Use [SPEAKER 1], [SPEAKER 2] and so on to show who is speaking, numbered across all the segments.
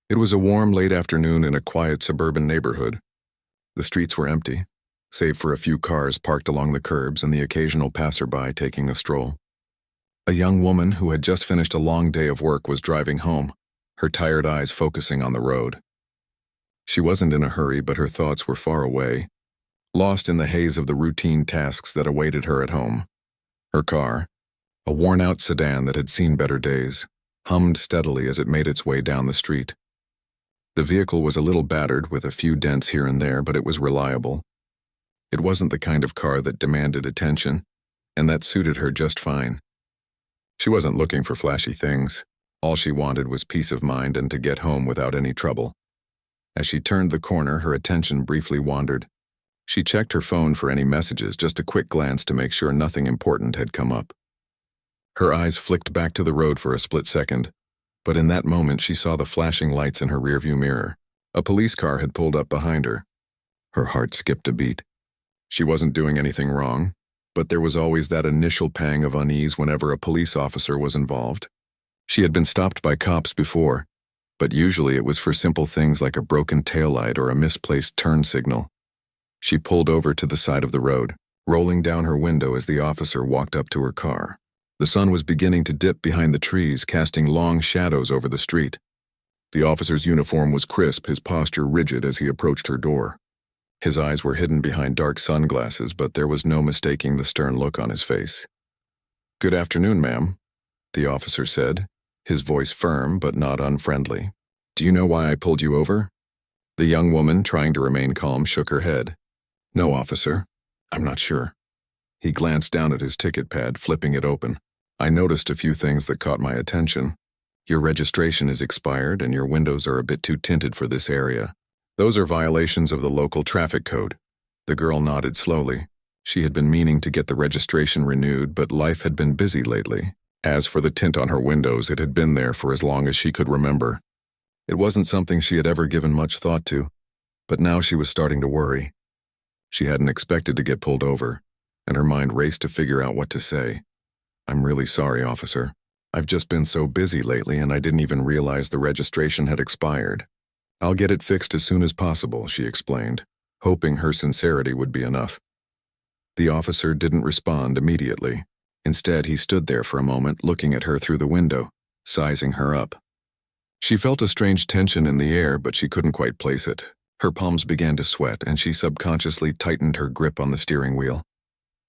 [SPEAKER 1] It was a warm, late afternoon in a quiet suburban neighborhood. The streets were empty, save for a few cars parked along the curbs and the occasional passerby taking a stroll. A young woman who had just finished a long day of work was driving home, her tired eyes focusing on the road. She wasn't in a hurry, but her thoughts were far away, lost in the haze of the routine tasks that awaited her at home. Her car, a worn-out sedan that had seen better days, hummed steadily as it made its way down the street. The vehicle was a little battered with a few dents here and there, but it was reliable. It wasn't the kind of car that demanded attention, and that suited her just fine. She wasn't looking for flashy things. All she wanted was peace of mind and to get home without any trouble. As she turned the corner, her attention briefly wandered. She checked her phone for any messages, just a quick glance to make sure nothing important had come up. Her eyes flicked back to the road for a split second, but in that moment she saw the flashing lights in her rearview mirror. A police car had pulled up behind her. Her heart skipped a beat. She wasn't doing anything wrong, but there was always that initial pang of unease whenever a police officer was involved. She had been stopped by cops before, but usually it was for simple things like a broken taillight or a misplaced turn signal. She pulled over to the side of the road, rolling down her window as the officer walked up to her car. The sun was beginning to dip behind the trees, casting long shadows over the street. The officer's uniform was crisp, his posture rigid as he approached her door. His eyes were hidden behind dark sunglasses, but there was no mistaking the stern look on his face. "Good afternoon, ma'am," the officer said, his voice firm but not unfriendly. "Do you know why I pulled you over?" The young woman, trying to remain calm, shook her head. "No, officer. I'm not sure." He glanced down at his ticket pad, flipping it open. "I noticed a few things that caught my attention. Your registration is expired and your windows are a bit too tinted for this area. Those are violations of the local traffic code." The girl nodded slowly. She had been meaning to get the registration renewed, but life had been busy lately. As for the tint on her windows, it had been there for as long as she could remember. It wasn't something she had ever given much thought to, but now she was starting to worry. She hadn't expected to get pulled over, and her mind raced to figure out what to say. "I'm really sorry, officer. I've just been so busy lately and I didn't even realize the registration had expired. I'll get it fixed as soon as possible," she explained, hoping her sincerity would be enough. The officer didn't respond immediately. Instead, he stood there for a moment, looking at her through the window, sizing her up. She felt a strange tension in the air, but she couldn't quite place it. Her palms began to sweat, and she subconsciously tightened her grip on the steering wheel.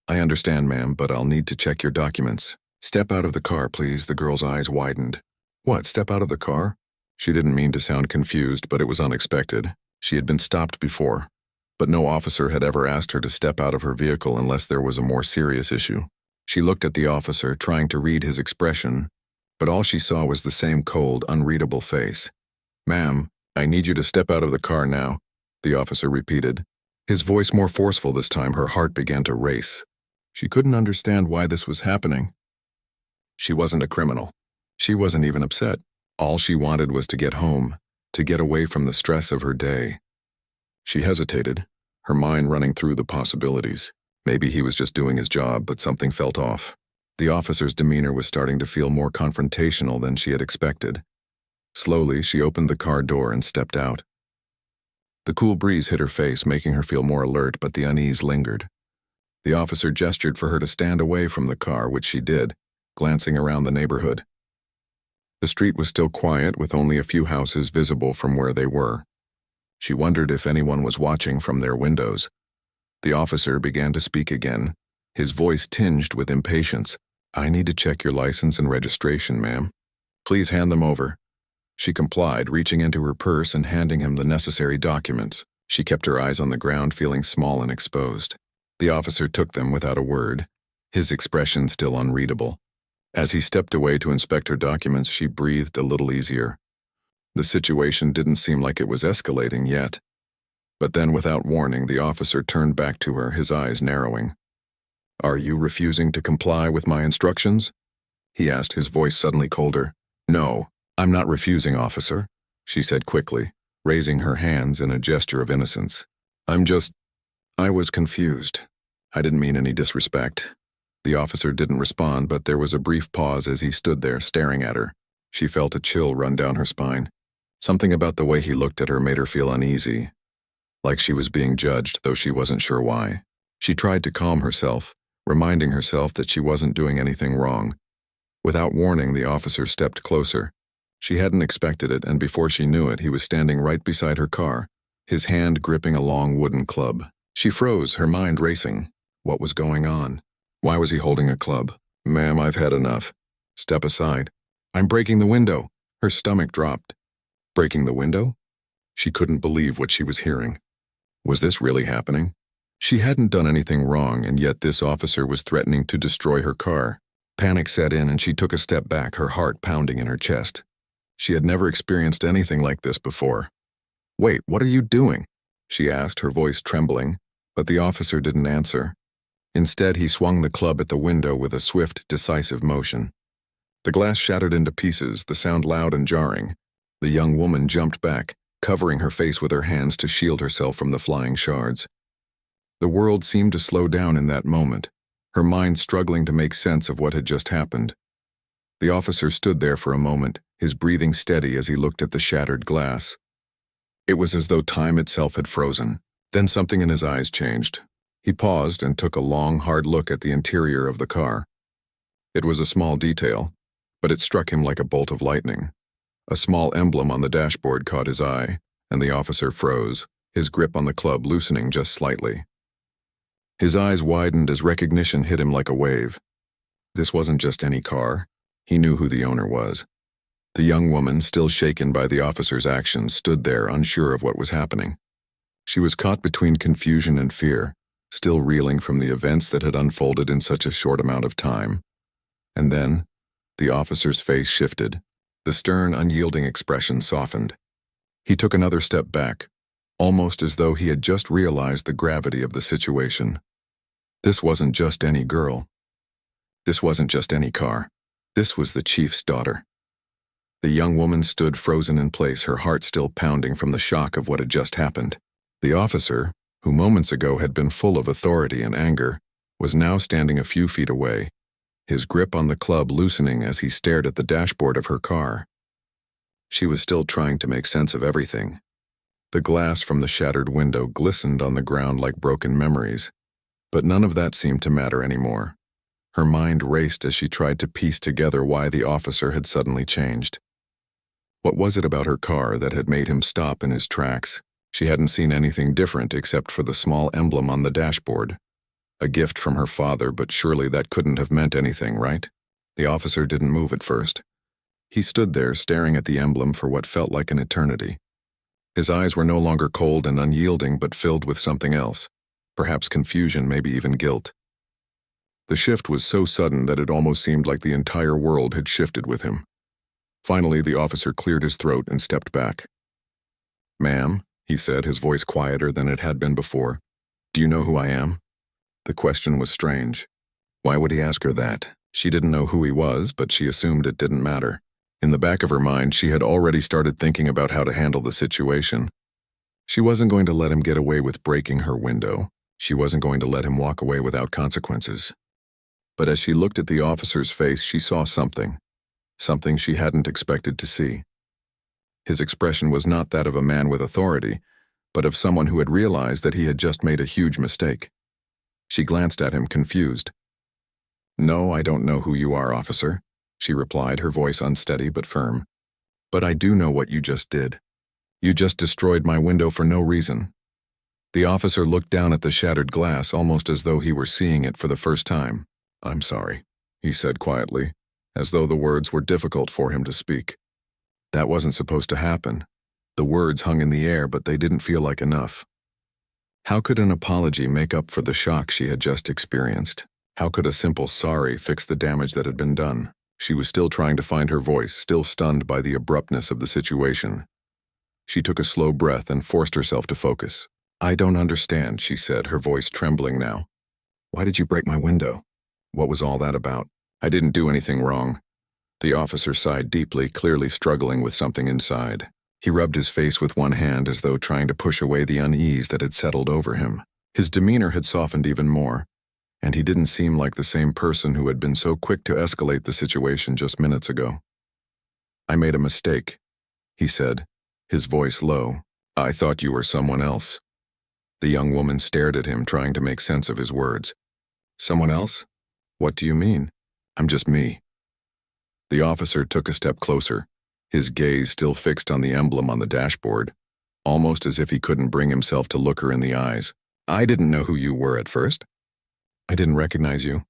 [SPEAKER 1] "I understand, ma'am, but I'll need to check your documents." "Step out of the car, please." The girl's eyes widened. "What, step out of the car?" She didn't mean to sound confused, but it was unexpected. She had been stopped before, but no officer had ever asked her to step out of her vehicle unless there was a more serious issue. She looked at the officer, trying to read his expression, but all she saw was the same cold, unreadable face. "Ma'am, I need you to step out of the car now," the officer repeated. His voice more forceful this time. Her heart began to race. She couldn't understand why this was happening. She wasn't a criminal. She wasn't even upset. All she wanted was to get home, to get away from the stress of her day. She hesitated, her mind running through the possibilities. Maybe he was just doing his job, but something felt off. The officer's demeanor was starting to feel more confrontational than she had expected. Slowly, she opened the car door and stepped out. The cool breeze hit her face, making her feel more alert, but the unease lingered. The officer gestured for her to stand away from the car, which she did, glancing around the neighborhood. The street was still quiet, with only a few houses visible from where they were. She wondered if anyone was watching from their windows. The officer began to speak again, his voice tinged with impatience. "I need to check your license and registration, ma'am. Please hand them over." She complied, reaching into her purse and handing him the necessary documents. She kept her eyes on the ground, feeling small and exposed. The officer took them without a word, his expression still unreadable. As he stepped away to inspect her documents, she breathed a little easier. The situation didn't seem like it was escalating yet. But then, without warning, the officer turned back to her, his eyes narrowing. "Are you refusing to comply with my instructions?" he asked, his voice suddenly colder. "No, I'm not refusing, officer," she said quickly, raising her hands in a gesture of innocence. I was confused. I didn't mean any disrespect." The officer didn't respond, but there was a brief pause as he stood there, staring at her. She felt a chill run down her spine. Something about the way he looked at her made her feel uneasy, like she was being judged, though she wasn't sure why. She tried to calm herself, reminding herself that she wasn't doing anything wrong. Without warning, the officer stepped closer. She hadn't expected it, and before she knew it, he was standing right beside her car, his hand gripping a long wooden club. She froze, her mind racing. What was going on? Why was he holding a club? "Ma'am, I've had enough. Step aside." "I'm breaking the window." Her stomach dropped. Breaking the window? She couldn't believe what she was hearing. Was this really happening? She hadn't done anything wrong, and yet this officer was threatening to destroy her car. Panic set in, and she took a step back, her heart pounding in her chest. She had never experienced anything like this before. "Wait, what are you doing?" she asked, her voice trembling, but the officer didn't answer. Instead, he swung the club at the window with a swift, decisive motion. The glass shattered into pieces, the sound loud and jarring. The young woman jumped back, covering her face with her hands to shield herself from the flying shards. The world seemed to slow down in that moment, her mind struggling to make sense of what had just happened. The officer stood there for a moment, his breathing steady as he looked at the shattered glass. It was as though time itself had frozen. Then something in his eyes changed. He paused and took a long, hard look at the interior of the car. It was a small detail, but it struck him like a bolt of lightning. A small emblem on the dashboard caught his eye, and the officer froze, his grip on the club loosening just slightly. His eyes widened as recognition hit him like a wave. This wasn't just any car. He knew who the owner was. The young woman, still shaken by the officer's actions, stood there unsure of what was happening. She was caught between confusion and fear, still reeling from the events that had unfolded in such a short amount of time. And then, the officer's face shifted. The stern, unyielding expression softened. He took another step back, almost as though he had just realized the gravity of the situation. This wasn't just any girl. This wasn't just any car. This was the chief's daughter. The young woman stood frozen in place, her heart still pounding from the shock of what had just happened. The officer, who moments ago had been full of authority and anger, was now standing a few feet away, his grip on the club loosening as he stared at the dashboard of her car. She was still trying to make sense of everything. The glass from the shattered window glistened on the ground like broken memories, but none of that seemed to matter anymore. Her mind raced as she tried to piece together why the officer had suddenly changed. What was it about her car that had made him stop in his tracks? She hadn't seen anything different except for the small emblem on the dashboard. A gift from her father, but surely that couldn't have meant anything, right? The officer didn't move at first. He stood there, staring at the emblem for what felt like an eternity. His eyes were no longer cold and unyielding, but filled with something else. Perhaps confusion, maybe even guilt. The shift was so sudden that it almost seemed like the entire world had shifted with him. Finally, the officer cleared his throat and stepped back. "Ma'am," he said, his voice quieter than it had been before, "do you know who I am?" The question was strange. Why would he ask her that? She didn't know who he was, but she assumed it didn't matter. In the back of her mind, she had already started thinking about how to handle the situation. She wasn't going to let him get away with breaking her window. She wasn't going to let him walk away without consequences. But as she looked at the officer's face, she saw something she hadn't expected to see. His expression was not that of a man with authority, but of someone who had realized that he had just made a huge mistake. She glanced at him, confused. "No, I don't know who you are, officer," she replied, her voice unsteady but firm. "But I do know what you just did. You just destroyed my window for no reason." The officer looked down at the shattered glass, almost as though he were seeing it for the first time. "I'm sorry," he said quietly, as though the words were difficult for him to speak. That wasn't supposed to happen. The words hung in the air, but they didn't feel like enough. How could an apology make up for the shock she had just experienced? How could a simple sorry fix the damage that had been done? She was still trying to find her voice, still stunned by the abruptness of the situation. She took a slow breath and forced herself to focus. "I don't understand," she said, her voice trembling now. "Why did you break my window? What was all that about?" "I didn't do anything wrong." The officer sighed deeply, clearly struggling with something inside. He rubbed his face with one hand as though trying to push away the unease that had settled over him. His demeanor had softened even more, and he didn't seem like the same person who had been so quick to escalate the situation just minutes ago. "I made a mistake," he said, his voice low. "I thought you were someone else." The young woman stared at him, trying to make sense of his words. "Someone else? What do you mean?" "I'm just me." The officer took a step closer, his gaze still fixed on the emblem on the dashboard, almost as if he couldn't bring himself to look her in the eyes. "I didn't know who you were at first. I didn't recognize you.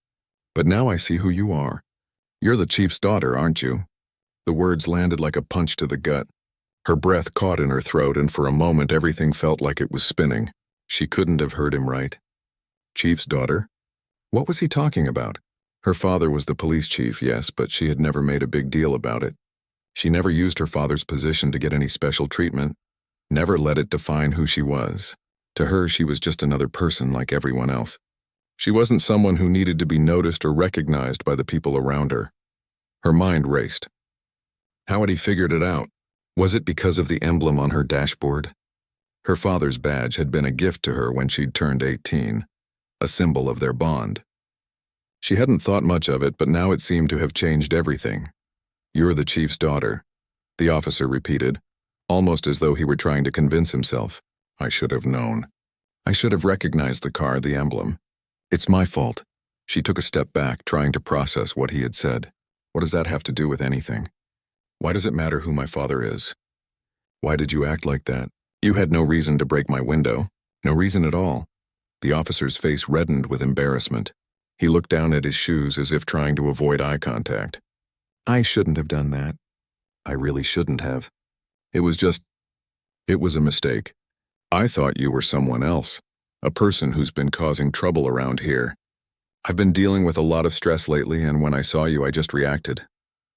[SPEAKER 1] But now I see who you are. You're the chief's daughter, aren't you?" The words landed like a punch to the gut. Her breath caught in her throat, and for a moment everything felt like it was spinning. She couldn't have heard him right. Chief's daughter? What was he talking about? Her father was the police chief, yes, but she had never made a big deal about it. She never used her father's position to get any special treatment, never let it define who she was. To her, she was just another person like everyone else. She wasn't someone who needed to be noticed or recognized by the people around her. Her mind raced. How had he figured it out? Was it because of the emblem on her dashboard? Her father's badge had been a gift to her when she'd turned 18, a symbol of their bond. She hadn't thought much of it, but now it seemed to have changed everything. "You're the chief's daughter," the officer repeated, almost as though he were trying to convince himself. "I should have known. I should have recognized the car, the emblem. It's my fault." She took a step back, trying to process what he had said. What does that have to do with anything? Why does it matter who my father is? Why did you act like that? You had no reason to break my window. No reason at all. The officer's face reddened with embarrassment. He looked down at his shoes as if trying to avoid eye contact. "I shouldn't have done that. I really shouldn't have. It was a mistake. I thought you were someone else, a person who's been causing trouble around here. I've been dealing with a lot of stress lately, and when I saw you, I just reacted."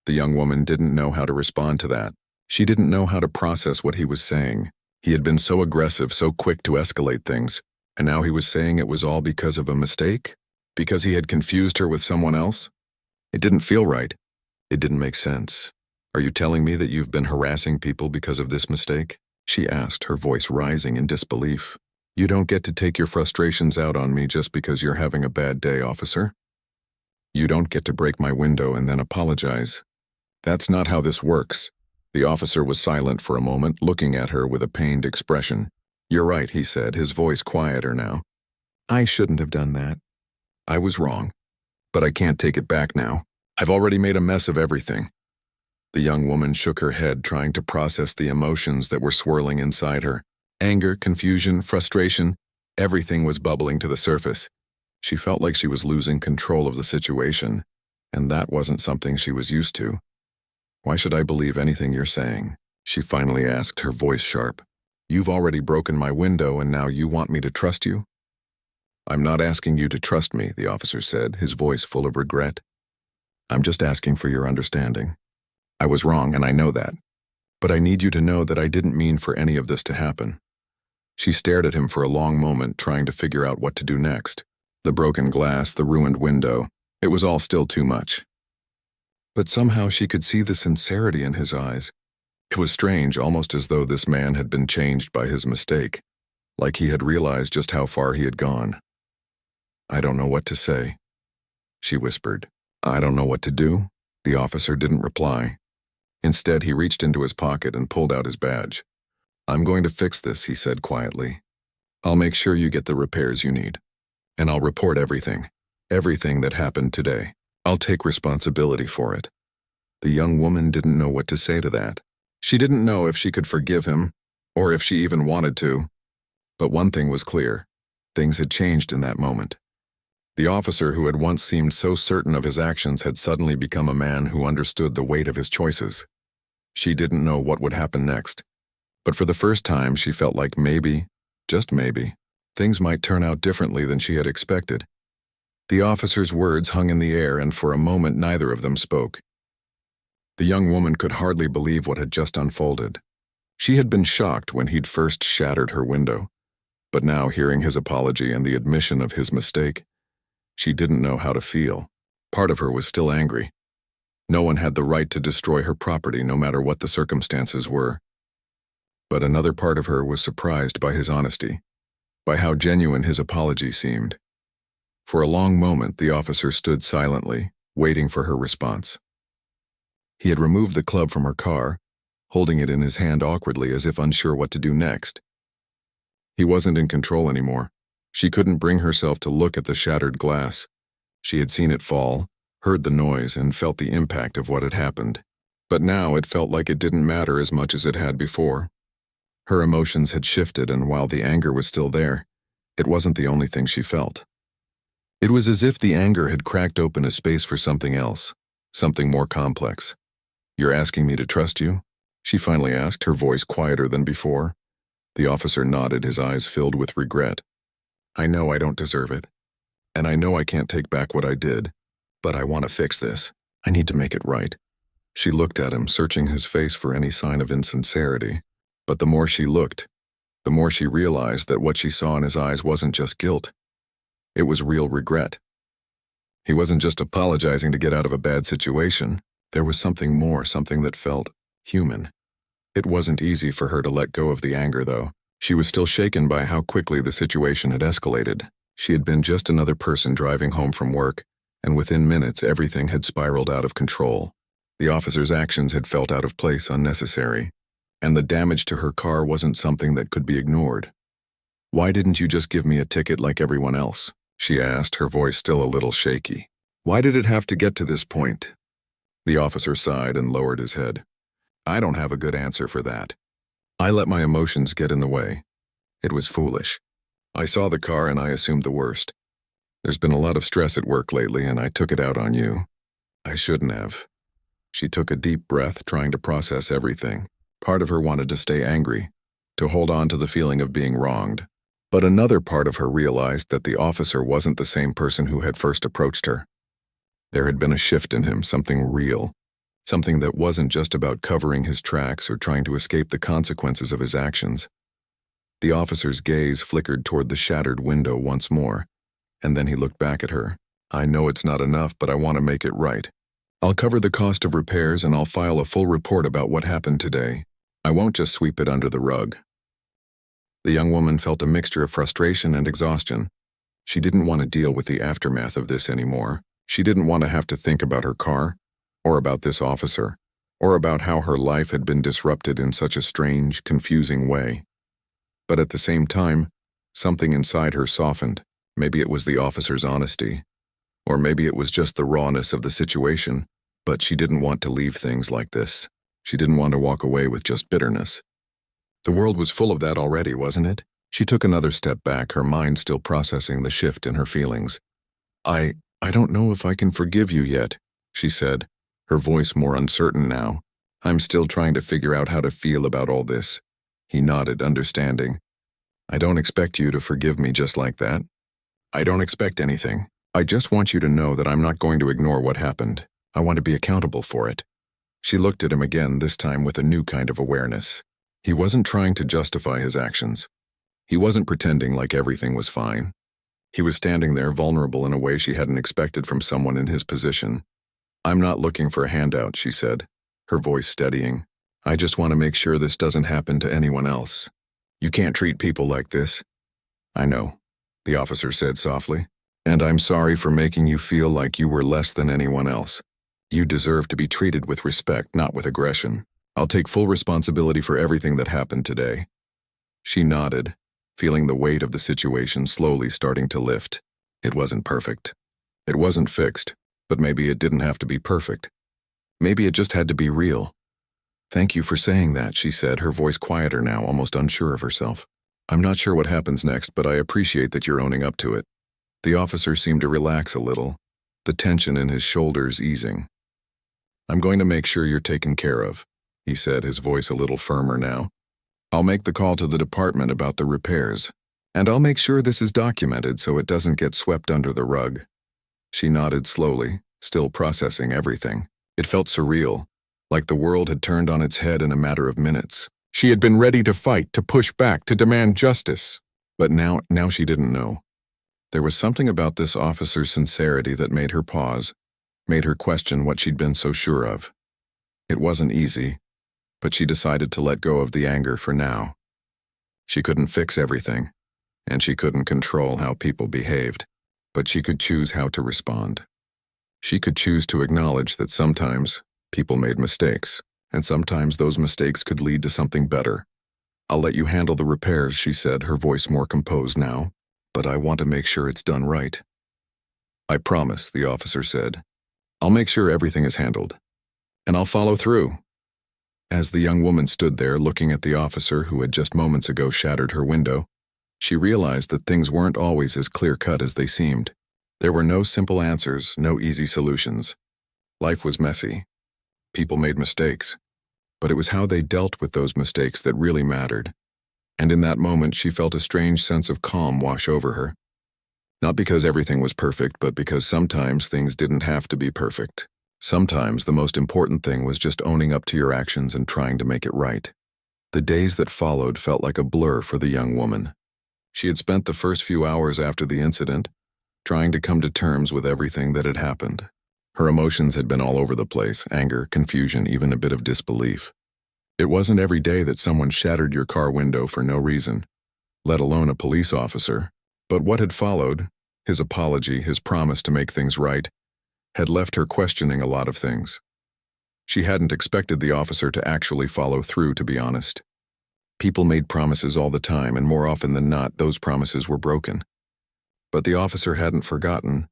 [SPEAKER 1] The young woman didn't know how to respond to that. She didn't know how to process what he was saying. He had been so aggressive, so quick to escalate things, and now he was saying it was all because of a mistake? Because he had confused her with someone else? It didn't feel right. It didn't make sense. "Are you telling me that you've been harassing people because of this mistake?" she asked, her voice rising in disbelief. "You don't get to take your frustrations out on me just because you're having a bad day, officer. You don't get to break my window and then apologize. That's not how this works." The officer was silent for a moment, looking at her with a pained expression. "You're right," he said, his voice quieter now. "I shouldn't have done that. I was wrong. But I can't take it back now. I've already made a mess of everything." The young woman shook her head, trying to process the emotions that were swirling inside her. Anger, confusion, frustration, everything was bubbling to the surface. She felt like she was losing control of the situation, and that wasn't something she was used to. "Why should I believe anything you're saying?" she finally asked, her voice sharp. "You've already broken my window, and now you want me to trust you?" "I'm not asking you to trust me," the officer said, his voice full of regret. "I'm just asking for your understanding. I was wrong, and I know that. But I need you to know that I didn't mean for any of this to happen." She stared at him for a long moment, trying to figure out what to do next. The broken glass, the ruined window, it was all still too much. But somehow she could see the sincerity in his eyes. It was strange, almost as though this man had been changed by his mistake, like he had realized just how far he had gone. "I don't know what to say," she whispered. "I don't know what to do." The officer didn't reply. Instead, he reached into his pocket and pulled out his badge. "I'm going to fix this," he said quietly. "I'll make sure you get the repairs you need. And I'll report everything that happened today. I'll take responsibility for it." The young woman didn't know what to say to that. She didn't know if she could forgive him, or if she even wanted to. But one thing was clear. Things had changed in that moment. The officer who had once seemed so certain of his actions had suddenly become a man who understood the weight of his choices. She didn't know what would happen next. But for the first time, she felt like maybe, just maybe, things might turn out differently than she had expected. The officer's words hung in the air, and for a moment neither of them spoke. The young woman could hardly believe what had just unfolded. She had been shocked when he'd first shattered her window, but now, hearing his apology and the admission of his mistake, she didn't know how to feel. Part of her was still angry. No one had the right to destroy her property, no matter what the circumstances were. But another part of her was surprised by his honesty, by how genuine his apology seemed. For a long moment, the officer stood silently, waiting for her response. He had removed the club from her car, holding it in his hand awkwardly as if unsure what to do next. He wasn't in control anymore. She couldn't bring herself to look at the shattered glass. She had seen it fall, heard the noise, and felt the impact of what had happened. But now it felt like it didn't matter as much as it had before. Her emotions had shifted, and while the anger was still there, it wasn't the only thing she felt. It was as if the anger had cracked open a space for something else, something more complex. "You're asking me to trust you?" she finally asked, her voice quieter than before. The officer nodded, his eyes filled with regret. "I know I don't deserve it, and I know I can't take back what I did, but I want to fix this. I need to make it right." She looked at him, searching his face for any sign of insincerity. But the more she looked, the more she realized that what she saw in his eyes wasn't just guilt. It was real regret. He wasn't just apologizing to get out of a bad situation. There was something more, something that felt human. It wasn't easy for her to let go of the anger, though. She was still shaken by how quickly the situation had escalated. She had been just another person driving home from work, and within minutes everything had spiraled out of control. The officer's actions had felt out of place, unnecessary, and the damage to her car wasn't something that could be ignored. "Why didn't you just give me a ticket like everyone else?" she asked, her voice still a little shaky. "Why did it have to get to this point?" The officer sighed and lowered his head. "I don't have a good answer for that. I let my emotions get in the way. It was foolish. I saw the car and I assumed the worst. There's been a lot of stress at work lately and I took it out on you. I shouldn't have." She took a deep breath, trying to process everything. Part of her wanted to stay angry, to hold on to the feeling of being wronged. But another part of her realized that the officer wasn't the same person who had first approached her. There had been a shift in him, something real, something that wasn't just about covering his tracks or trying to escape the consequences of his actions. The officer's gaze flickered toward the shattered window once more, and then he looked back at her. "I know it's not enough, but I want to make it right. I'll cover the cost of repairs and I'll file a full report about what happened today. I won't just sweep it under the rug." The young woman felt a mixture of frustration and exhaustion. She didn't want to deal with the aftermath of this anymore. She didn't want to have to think about her car, or about this officer, or about how her life had been disrupted in such a strange, confusing way. But at the same time, something inside her softened. Maybe it was the officer's honesty, or maybe it was just the rawness of the situation, but she didn't want to leave things like this. She didn't want to walk away with just bitterness. The world was full of that already, wasn't it? She took another step back, her mind still processing the shift in her feelings. I don't know if I can forgive you yet," she said, her voice more uncertain now. "I'm still trying to figure out how to feel about all this." He nodded, understanding. "I don't expect you to forgive me just like that. I don't expect anything. I just want you to know that I'm not going to ignore what happened. I want to be accountable for it." She looked at him again, this time with a new kind of awareness. He wasn't trying to justify his actions. He wasn't pretending like everything was fine. He was standing there, vulnerable in a way she hadn't expected from someone in his position. "I'm not looking for a handout," she said, her voice steadying. "I just want to make sure this doesn't happen to anyone else. You can't treat people like this." "I know," the officer said softly. "And I'm sorry for making you feel like you were less than anyone else. You deserve to be treated with respect, not with aggression. I'll take full responsibility for everything that happened today." She nodded, feeling the weight of the situation slowly starting to lift. It wasn't perfect. It wasn't fixed, but maybe it didn't have to be perfect. Maybe it just had to be real. "Thank you for saying that," she said, her voice quieter now, almost unsure of herself. "I'm not sure what happens next, but I appreciate that you're owning up to it." The officer seemed to relax a little, the tension in his shoulders easing. "I'm going to make sure you're taken care of," he said, his voice a little firmer now. "I'll make the call to the department about the repairs, and I'll make sure this is documented so it doesn't get swept under the rug." She nodded slowly, still processing everything. It felt surreal, like the world had turned on its head in a matter of minutes. She had been ready to fight, to push back, to demand justice. But now she didn't know. There was something about this officer's sincerity that made her pause, made her question what she'd been so sure of. It wasn't easy, but she decided to let go of the anger for now. She couldn't fix everything, and she couldn't control how people behaved, but she could choose how to respond. She could choose to acknowledge that sometimes people made mistakes, and sometimes those mistakes could lead to something better. "I'll let you handle the repairs," she said, her voice more composed now, "but I want to make sure it's done right." "I promise," the officer said. "I'll make sure everything is handled. And I'll follow through." As the young woman stood there looking at the officer who had just moments ago shattered her window, she realized that things weren't always as clear-cut as they seemed. There were no simple answers, no easy solutions. Life was messy. People made mistakes. But it was how they dealt with those mistakes that really mattered. And in that moment, she felt a strange sense of calm wash over her. Not because everything was perfect, but because sometimes things didn't have to be perfect. Sometimes the most important thing was just owning up to your actions and trying to make it right. The days that followed felt like a blur for the young woman. She had spent the first few hours after the incident trying to come to terms with everything that had happened. Her emotions had been all over the place, anger, confusion, even a bit of disbelief. It wasn't every day that someone shattered your car window for no reason, let alone a police officer. But what had followed, his apology, his promise to make things right, had left her questioning a lot of things. She hadn't expected the officer to actually follow through, to be honest. People made promises all the time, and more often than not, those promises were broken. But the officer hadn't forgotten.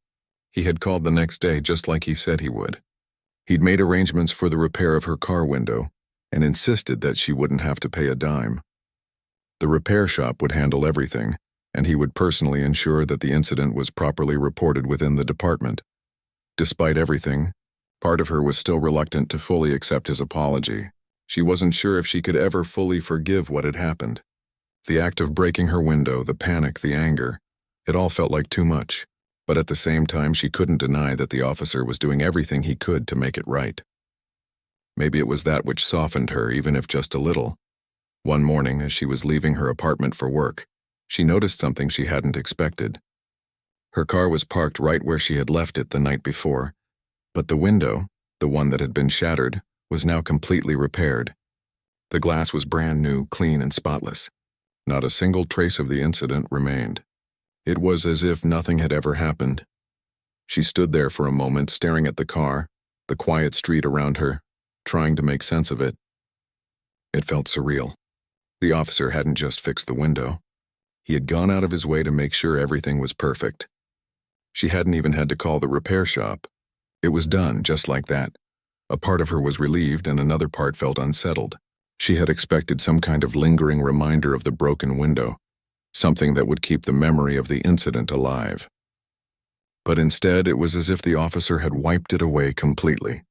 [SPEAKER 1] He had called the next day just like he said he would. He'd made arrangements for the repair of her car window and insisted that she wouldn't have to pay a dime. The repair shop would handle everything, and he would personally ensure that the incident was properly reported within the department. Despite everything, part of her was still reluctant to fully accept his apology. She wasn't sure if she could ever fully forgive what had happened. The act of breaking her window, the panic, the anger, it all felt like too much. But at the same time, she couldn't deny that the officer was doing everything he could to make it right. Maybe it was that which softened her, even if just a little. One morning, as she was leaving her apartment for work, she noticed something she hadn't expected. Her car was parked right where she had left it the night before, but the window, the one that had been shattered, was now completely repaired. The glass was brand new, clean and spotless. Not a single trace of the incident remained. It was as if nothing had ever happened. She stood there for a moment, staring at the car, the quiet street around her, trying to make sense of it. It felt surreal. The officer hadn't just fixed the window. He had gone out of his way to make sure everything was perfect. She hadn't even had to call the repair shop. It was done just like that. A part of her was relieved and another part felt unsettled. She had expected some kind of lingering reminder of the broken window, something that would keep the memory of the incident alive. But instead, it was as if the officer had wiped it away completely.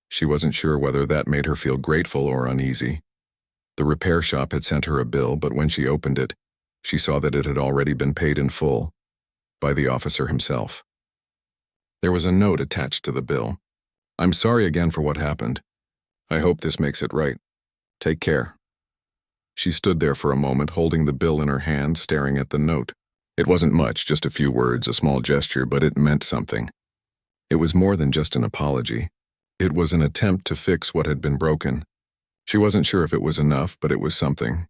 [SPEAKER 1] She wasn't sure whether that made her feel grateful or uneasy. The repair shop had sent her a bill, but when she opened it, she saw that it had already been paid in full, by the officer himself. There was a note attached to the bill. "I'm sorry again for what happened. I hope this makes it right. Take care." She stood there for a moment, holding the bill in her hand, staring at the note. It wasn't much, just a few words, a small gesture, but it meant something. It was more than just an apology. It was an attempt to fix what had been broken. She wasn't sure if it was enough, but it was something.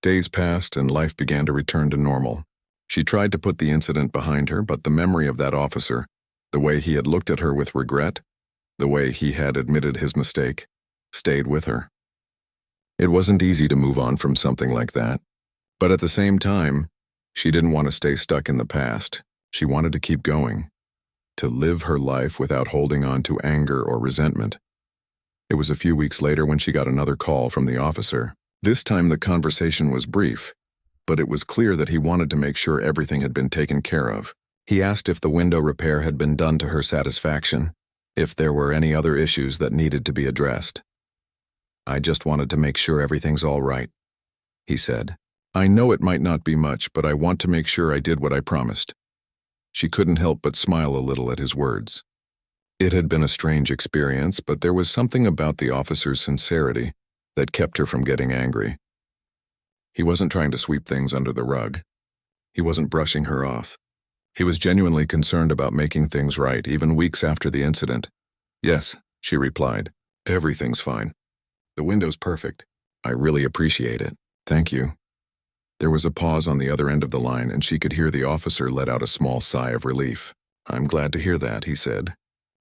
[SPEAKER 1] Days passed and life began to return to normal. She tried to put the incident behind her, but the memory of that officer, the way he had looked at her with regret, the way he had admitted his mistake, stayed with her. It wasn't easy to move on from something like that, but at the same time, she didn't want to stay stuck in the past. She wanted to keep going, to live her life without holding on to anger or resentment. It was a few weeks later when she got another call from the officer. This time the conversation was brief, but it was clear that he wanted to make sure everything had been taken care of. He asked if the window repair had been done to her satisfaction, if there were any other issues that needed to be addressed. "I just wanted to make sure everything's all right," he said. "I know it might not be much, but I want to make sure I did what I promised." She couldn't help but smile a little at his words. It had been a strange experience, but there was something about the officer's sincerity that kept her from getting angry. He wasn't trying to sweep things under the rug. He wasn't brushing her off. He was genuinely concerned about making things right, even weeks after the incident. "Yes," she replied. "Everything's fine. The window's perfect. I really appreciate it. Thank you." There was a pause on the other end of the line, and she could hear the officer let out a small sigh of relief. "I'm glad to hear that," he said.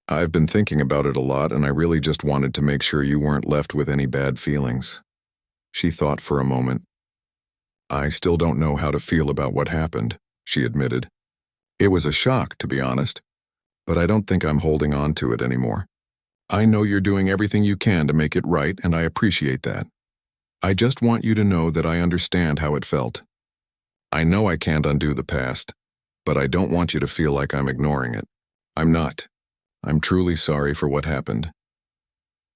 [SPEAKER 1] I've been thinking about it a lot, and I really just wanted to make sure you weren't left with any bad feelings. She thought for a moment. I still don't know how to feel about what happened, she admitted. It was a shock, to be honest, but I don't think I'm holding on to it anymore. I know you're doing everything you can to make it right, and I appreciate that. I just want you to know that I understand how it felt. I know I can't undo the past, but I don't want you to feel like I'm ignoring it. I'm not. I'm truly sorry for what happened.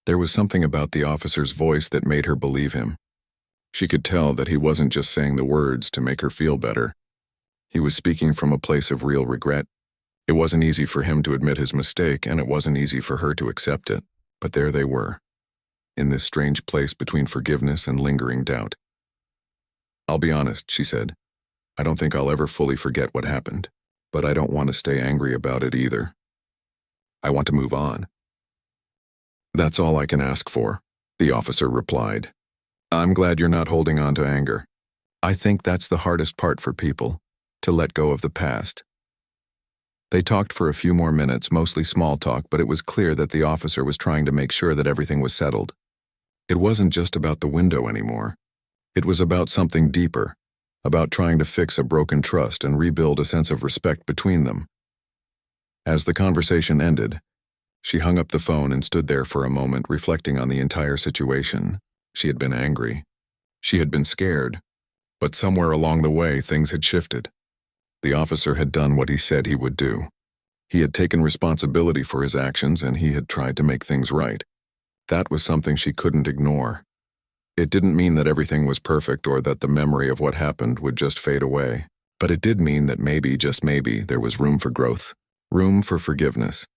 [SPEAKER 1] There was something about the officer's voice that made her believe him. She could tell that he wasn't just saying the words to make her feel better. He was speaking from a place of real regret. It wasn't easy for him to admit his mistake, and it wasn't easy for her to accept it. But there they were, in this strange place between forgiveness and lingering doubt. I'll be honest, she said. I don't think I'll ever fully forget what happened, but I don't want to stay angry about it either. I want to move on. That's all I can ask for, the officer replied. I'm glad you're not holding on to anger. I think that's the hardest part for people, to let go of the past. They talked for a few more minutes, mostly small talk, but it was clear that the officer was trying to make sure that everything was settled. It wasn't just about the window anymore. It was about something deeper, about trying to fix a broken trust and rebuild a sense of respect between them. As the conversation ended, she hung up the phone and stood there for a moment, reflecting on the entire situation. She had been angry. She had been scared. But somewhere along the way, things had shifted. The officer had done what he said he would do. He had taken responsibility for his actions, and he had tried to make things right. That was something she couldn't ignore. It didn't mean that everything was perfect or that the memory of what happened would just fade away. But it did mean that maybe, just maybe, there was room for growth, room for forgiveness.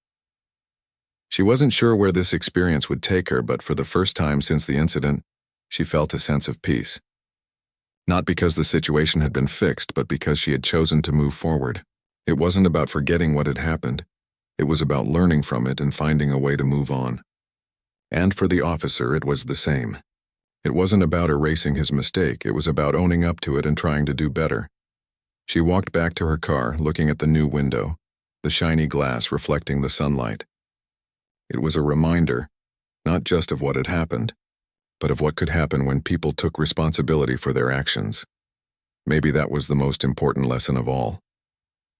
[SPEAKER 1] She wasn't sure where this experience would take her, but for the first time since the incident, she felt a sense of peace. Not because the situation had been fixed, but because she had chosen to move forward. It wasn't about forgetting what had happened. It was about learning from it and finding a way to move on. And for the officer, it was the same. It wasn't about erasing his mistake. It was about owning up to it and trying to do better. She walked back to her car, looking at the new window, the shiny glass reflecting the sunlight. It was a reminder, not just of what had happened, but of what could happen when people took responsibility for their actions. Maybe that was the most important lesson of all.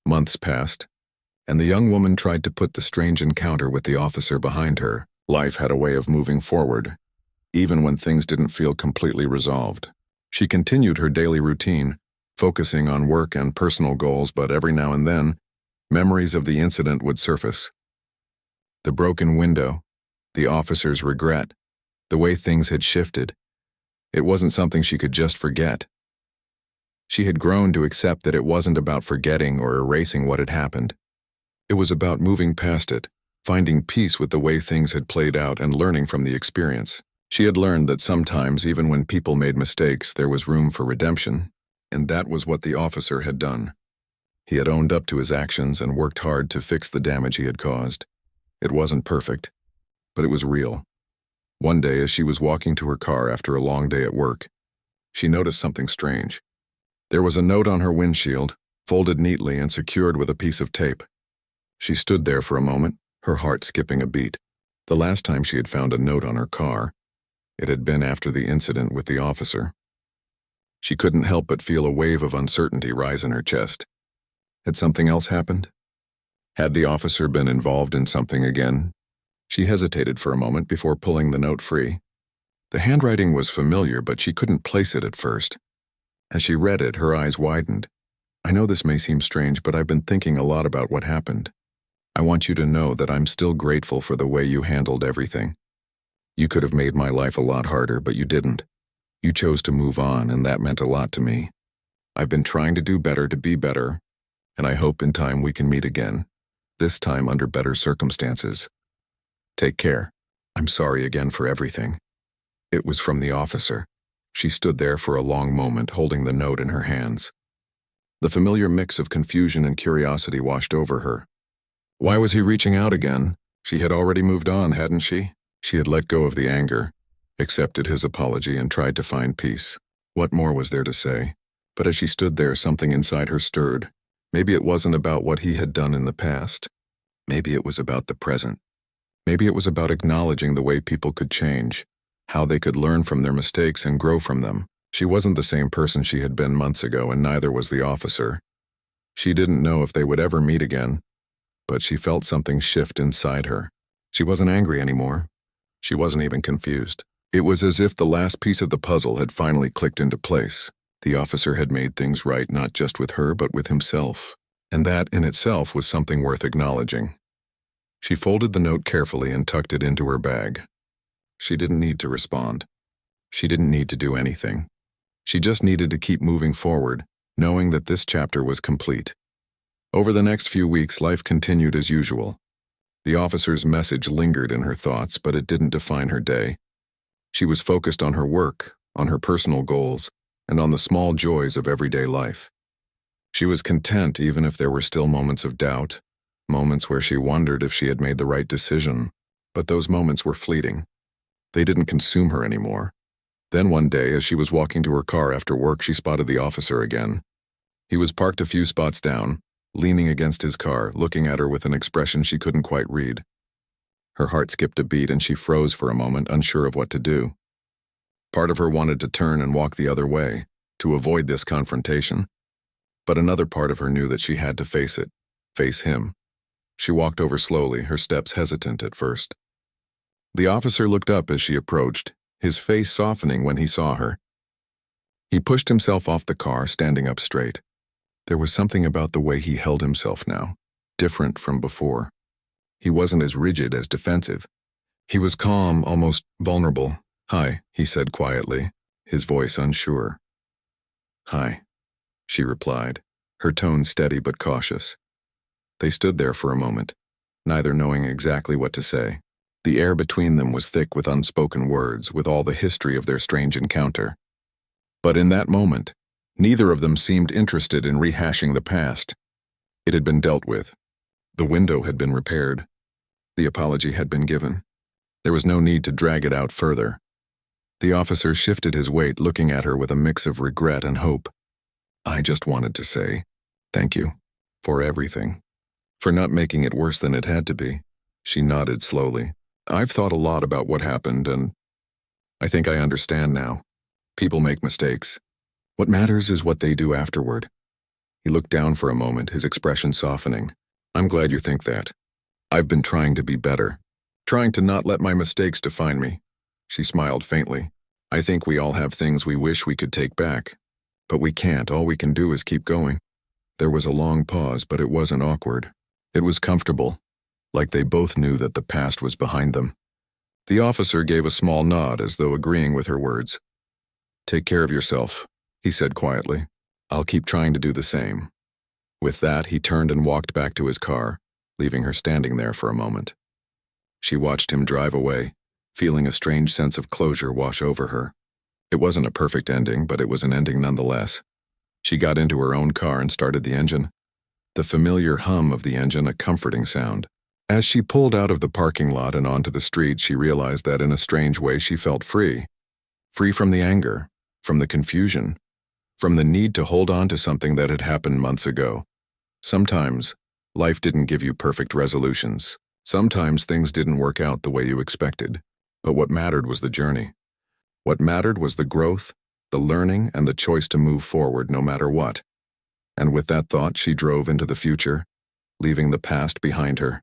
[SPEAKER 1] Months passed, and the young woman tried to put the strange encounter with the officer behind her. Life had a way of moving forward, even when things didn't feel completely resolved. She continued her daily routine, focusing on work and personal goals, but every now and then, memories of the incident would surface. The broken window, the officer's regret, the way things had shifted. It wasn't something she could just forget. She had grown to accept that it wasn't about forgetting or erasing what had happened. It was about moving past it, finding peace with the way things had played out and learning from the experience. She had learned that sometimes, even when people made mistakes, there was room for redemption, and that was what the officer had done. He had owned up to his actions and worked hard to fix the damage he had caused. It wasn't perfect, but it was real. One day, as she was walking to her car after a long day at work, she noticed something strange. There was a note on her windshield, folded neatly and secured with a piece of tape. She stood there for a moment, her heart skipping a beat. The last time she had found a note on her car, it had been after the incident with the officer. She couldn't help but feel a wave of uncertainty rise in her chest. Had something else happened? Had the officer been involved in something again? She hesitated for a moment before pulling the note free. The handwriting was familiar, but she couldn't place it at first. As she read it, her eyes widened. I know this may seem strange, but I've been thinking a lot about what happened. I want you to know that I'm still grateful for the way you handled everything. You could have made my life a lot harder, but you didn't. You chose to move on, and that meant a lot to me. I've been trying to do better to be better, and I hope in time we can meet again, this time under better circumstances. Take care. I'm sorry again for everything. It was from the officer. She stood there for a long moment, holding the note in her hands. The familiar mix of confusion and curiosity washed over her. Why was he reaching out again? She had already moved on, hadn't she? She had let go of the anger, accepted his apology, and tried to find peace. What more was there to say? But as she stood there, something inside her stirred. Maybe it wasn't about what he had done in the past. Maybe it was about the present. Maybe it was about acknowledging the way people could change, how they could learn from their mistakes and grow from them. She wasn't the same person she had been months ago, and neither was the officer. She didn't know if they would ever meet again, but she felt something shift inside her. She wasn't angry anymore. She wasn't even confused. It was as if the last piece of the puzzle had finally clicked into place. The officer had made things right not just with her but with himself, and that in itself was something worth acknowledging. She folded the note carefully and tucked it into her bag. She didn't need to respond. She didn't need to do anything. She just needed to keep moving forward, knowing that this chapter was complete. Over the next few weeks, life continued as usual. The officer's message lingered in her thoughts, but it didn't define her day. She was focused on her work, on her personal goals, and on the small joys of everyday life. She was content even if there were still moments of doubt, moments where she wondered if she had made the right decision, but those moments were fleeting. They didn't consume her anymore. Then one day, as she was walking to her car after work, she spotted the officer again. He was parked a few spots down, leaning against his car, looking at her with an expression she couldn't quite read. Her heart skipped a beat and she froze for a moment, unsure of what to do. Part of her wanted to turn and walk the other way, to avoid this confrontation. But another part of her knew that she had to face it, face him. She walked over slowly, her steps hesitant at first. The officer looked up as she approached, his face softening when he saw her. He pushed himself off the car, standing up straight. There was something about the way he held himself now, different from before. He wasn't as rigid, as defensive. He was calm, almost vulnerable. "Hi," he said quietly, his voice unsure. "Hi," she replied, her tone steady but cautious. They stood there for a moment, neither knowing exactly what to say. The air between them was thick with unspoken words, with all the history of their strange encounter. But in that moment, neither of them seemed interested in rehashing the past. It had been dealt with. The window had been repaired. The apology had been given. There was no need to drag it out further. The officer shifted his weight, looking at her with a mix of regret and hope. "I just wanted to say, thank you, for everything. For not making it worse than it had to be." She nodded slowly. "I've thought a lot about what happened, and I think I understand now. People make mistakes. What matters is what they do afterward." He looked down for a moment, his expression softening. "I'm glad you think that. I've been trying to be better, trying to not let my mistakes define me." She smiled faintly. "I think we all have things we wish we could take back, but we can't. All we can do is keep going." There was a long pause, but it wasn't awkward. It was comfortable, like they both knew that the past was behind them. The officer gave a small nod as though agreeing with her words. "Take care of yourself," he said quietly. "I'll keep trying to do the same." With that, he turned and walked back to his car, leaving her standing there for a moment. She watched him drive away, feeling a strange sense of closure wash over her. It wasn't a perfect ending, but it was an ending nonetheless. She got into her own car and started the engine. The familiar hum of the engine, a comforting sound. As she pulled out of the parking lot and onto the street, she realized that in a strange way she felt free. Free from the anger, from the confusion, from the need to hold on to something that had happened months ago. Sometimes, life didn't give you perfect resolutions. Sometimes things didn't work out the way you expected. But what mattered was the journey. What mattered was the growth, the learning, and the choice to move forward no matter what. And with that thought, she drove into the future, leaving the past behind her.